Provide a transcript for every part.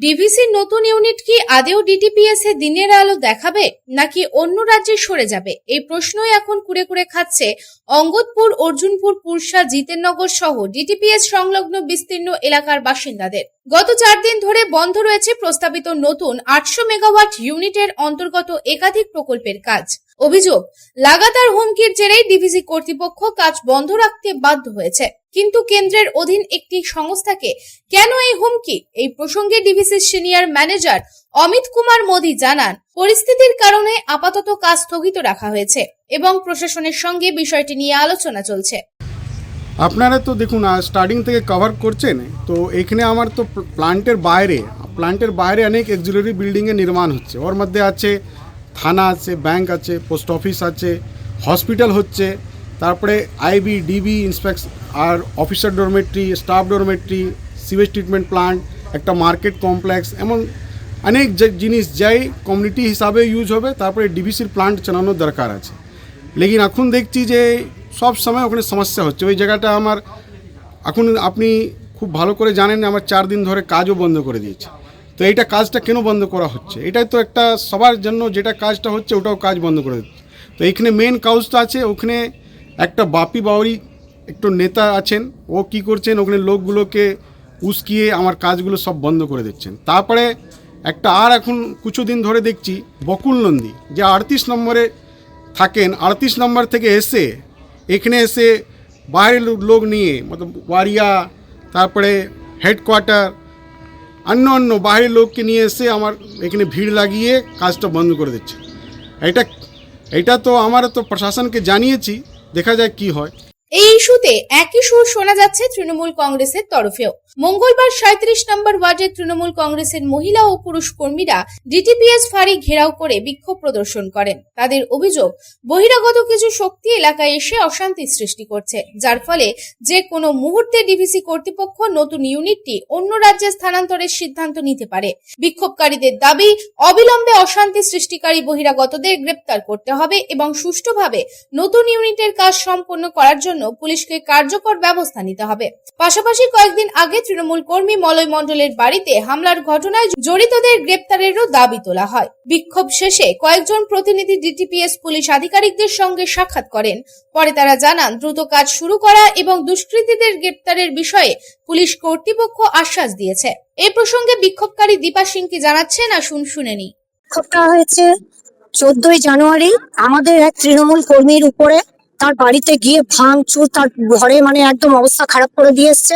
ডিভিসির নতুন ইউনিট কি আদেও ডিটিপিএস এ দিনের আলো দেখাবে নাকি অন্য রাজ্যে সরে যাবে, এই প্রশ্নই এখন কুড়ে কুড়ে খাচ্ছে অঙ্গদপুর, অর্জুনপুর, পুরসা, জিতেননগর সহ ডিটিপিএস সংলগ্ন বিস্তীর্ণ এলাকার বাসিন্দাদের। গত 4 দিন ধরে বন্ধ রয়েছে প্রস্তাবিত নতুন 800 মেগাওয়াট ইউনিটের অন্তর্গত একাধিক প্রকল্পের কাজ। অভিযোগ, লাগাতার হুমকির জেরেই ডিভিসি কর্তৃপক্ষ কাজ বন্ধ রাখতে বাধ্য হয়েছে। কিন্তু কেন্দ্রের অধীন একটি সংস্থাকে কেন এই হুমকি, এই প্রসঙ্গে ডিভিসির সিনিয়র ম্যানেজার অমিত কুমার মোদি জানান, পরিস্থিতির কারণে আপাতত কাজ স্থগিত রাখা হয়েছে এবং প্রশাসনের সঙ্গে বিষয়টি নিয়ে আলোচনা চলছে। আপনারা তো দেখুন স্টার্টিং থেকে কভার করছেন, তো এখানে আমার তো প্লান্টের বাইরে অনেক এক্সিলারি বিল্ডিংয়ের নির্মাণ হচ্ছে। ওর মধ্যে আছে থানা আছে, ব্যাংক আছে, পোস্ট অফিস আছে, হসপিটাল হচ্ছে, তারপরে আইবি, ডিবি ইন্সপেকশন আর officer dormitory, staff dormitory, sewage treatment plant, একটা মার্কেট কমপ্লেক্স, এমন অনেক জিনিস যাই কমিউনিটি হিসাবে ইউজ হবে। তারপরে ডিবিসির প্লান্ট চালানোর দরকার আছে। লেকিন এখন দেখছি যে সব সময় ওখানে সমস্যা হচ্ছে। ওই জায়গাটা আমার এখন আপনি খুব ভালো করে জানেন, আমার 4 দিন ধরে কাজও বন্ধ করে দিয়েছে। তো এইটা কাজটা কেন বন্ধ করা হচ্ছে? এটাই তো একটা সবার জন্য যেটা কাজটা হচ্ছে ওটাও কাজ বন্ধ করে দিচ্ছে। তো এইখানে মেন কাজটা আছে, ওখানে একটা বাপি বাউরি একটু নেতা আছেন, ও কি করছেন, ওখানে লোকগুলোকে উস্কিয়ে আমার কাজগুলো সব বন্ধ করে দিচ্ছেন। তারপরে একটা আর এখন কিছুদিন ধরে দেখছি বকুল নন্দী, যে 38 নম্বরে থাকেন, 38 নম্বর থেকে এখানে এসে বাইরের লোক নিয়ে, মতলব ওয়ারিয়া, তারপরে হেডকোয়ার্টার, অন্য বাইরের লোককে নিয়ে এসে আমার এখানে ভিড় লাগিয়ে কাজটা বন্ধ করে দিচ্ছে। এটা তো আমরা তো প্রশাসনকে জানিয়েছি, দেখা যায় কি হয়। এই ইস্যুতে একই সুর শোনা যাচ্ছে তৃণমূল কংগ্রেসের তরফেও। মঙ্গলবার 37 নম্বর ওয়ার্ডের তৃণমূল কংগ্রেসের মহিলা ও পুরুষ কর্মীরা ডিটিপিএস ফাঁড়ি ঘেরাও করে বিক্ষোভ প্রদর্শন করেন। তাদের অভিযোগ, বহিরাগত কিছু শক্তি এলাকায় এসে অশান্তি সৃষ্টি করছে, যার ফলে যে কোনো মুহূর্তে ডিভিসি কর্তৃপক্ষ নতুন ইউনিটটি অন্য রাজ্যে স্থানান্তরের সিদ্ধান্ত নিতে পারে। বিক্ষোভকারীদের দাবি, অবিলম্বে অশান্তি সৃষ্টিকারী বহিরাগতদের গ্রেপ্তার করতে হবে এবং সুষ্ঠুভাবে নতুন ইউনিটের কাজ সম্পন্ন করার জন্য পুলিশকে কার্যকর ব্যবস্থা নিতে হবে। পাশাপাশি কয়েকদিন আগে তৃণমূল কর্মী মলয় মণ্ডলের বাড়িতে হামলার ঘটনায় জড়িতদের গ্রেপ্তারেরও দাবি তোলা হয়। বিক্ষোভ শেষে কয়েকজন প্রতিনিধি ডিটিপিএস পুলিশ আধিকারিকদের সঙ্গে সাক্ষাৎ করেন। পরে তারা জানান, দ্রুত কাজ শুরু করা এবং দুষ্কৃতীদের গ্রেপ্তারের বিষয়ে পুলিশ কর্তৃপক্ষ আশ্বাস দিয়েছে। এই প্রসঙ্গে বিক্ষোভকারী দীপা সিং কি জানাচ্ছেন, আসুন শুনে নিই। বিক্ষোভটা হয়েছে 14ই জানুয়ারি আমাদের এক তৃণমূল কর্মীর উপরে, তার বাড়িতে গিয়ে ভাঙচুর, তার ঘরে একদম অবস্থা খারাপ করে দিয়ে এসছে।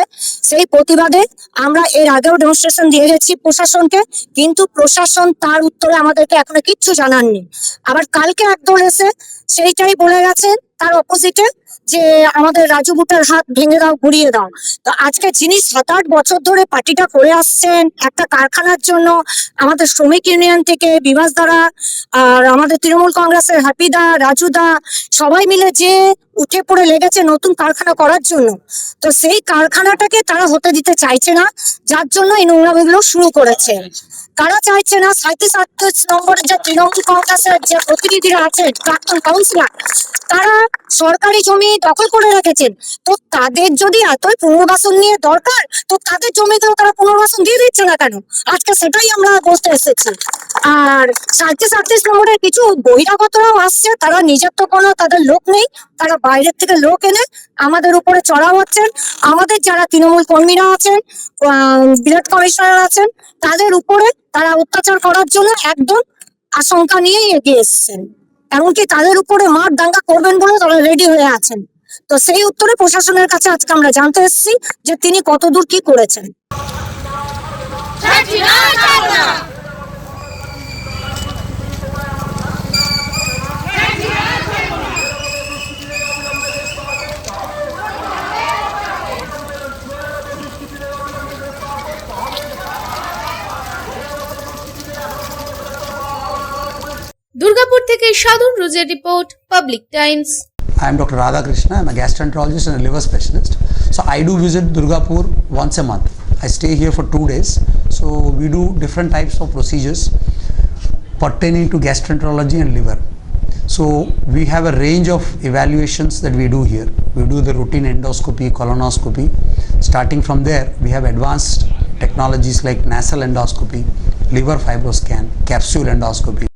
সেই প্রতিবাদে আমরা এর আগেও ডেমনস্ট্রেশন দিয়ে গেছি প্রশাসনকে, কিন্তু প্রশাসন তার উত্তরে আমাদেরকে এখনো কিচ্ছু জানাননি। আবার কালকে একদল এসে সেইটাই বলে গেছেন তার অপোজিটে, যে আমাদের রাজু বুটার হাত ভেঙে দাও, ঘুরিয়ে দাও। তো আজকে যিনি 7-8 বছর ধরে পার্টিটা করে আসছেন একটা কারখানার জন্য, আমাদের শ্রমিক ইউনিয়ন থেকে বিভাস দ্বারা আর আমাদের তৃণমূল কংগ্রেসের হ্যাপিদা, রাজুদা সবাই মিলে যে উঠে পড়ে লেগেছে নতুন কারখানা করার জন্য, তো সেই কারখানাটাকে তারা হতে দিতে চাইছে না, যার জন্য এই নোংরামিগুলো শুরু করেছে। তারা চাইছে না 37 নম্বরের যে তৃণমূল কংগ্রেসের যে প্রতিনিধিরা আছে, প্রাক্তন কাউন্সিলর, তারা সরকারি জমি দখল করে রেখেছেন। তো তাদের যদি এতই পুনর্বাসন নিয়ে দরকার, তো তাদের জমিতেও তারা পুনর্বাসন দিয়ে দিচ্ছে না কেন? আজকে সেটাই আমরা বলতে এসেছি। আর 37 নম্বরের কিছু বহিরাগতরাও আসছে, তারা নিজের তো কোনো তাদের লোক নেই, তারা বাইরের থেকে লোক এনে আমাদের উপরে চড়াও হচ্ছেন। আমাদের যারা তৃণমূল কর্মীরা আছেন, বিরাট কমিশনার আছেন, তাদের উপরে তারা অত্যাচার করার জন্য একদম আশঙ্কা নিয়েই এগিয়ে এসছেন। এমনকি তাদের উপরে মার দাঙ্গা করবেন বলে তারা রেডি হয়ে আছেন। তো সেই উত্তরে প্রশাসনের কাছে আজকে আমরা জানতে এসেছি যে তিনি কতদূর কি করেছেন। দুর্গাপুর থেকে সাধুর রোজের report, public Times. I am Dr. Radha Krishna. I am a gastroenterologist and a liver specialist. So I do visit Durgapur once a month. I stay here for 2 days. So we do different types of procedures pertaining to gastroenterology and liver. So we have a range of evaluations that we do here. We do the routine endoscopy, colonoscopy. Starting from there, we have advanced technologies like nasal endoscopy, liver fibroscan, capsule endoscopy.